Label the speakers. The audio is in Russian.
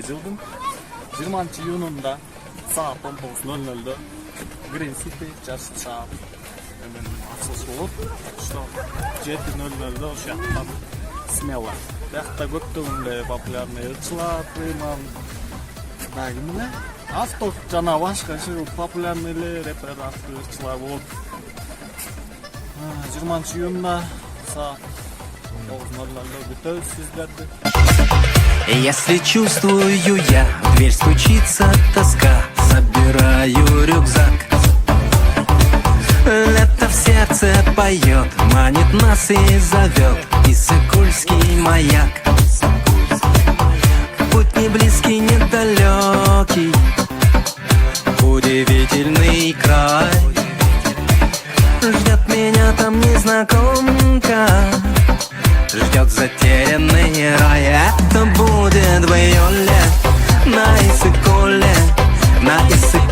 Speaker 1: жылдын 20-июнунда саат 19:00 Green City жарышчаат ачылышы болот. Что 7:00 ошо жактан смело. Биякта көптөгөн эле популярный ырчылар, Крыман, дагы эмне? Авто жана башка популярный эле рэпер ырчылар болот. 20-июнда саат 19:00 күтөбүз сиздерди.
Speaker 2: Если чувствую я, в дверь стучится тоска, собираю рюкзак. Лето в сердце поет, манит нас и зовет Иссык-Кульский маяк. Путь не близкий, не далекий, удивительный край. Ждет меня там незнакомка, ждет затерянный рай.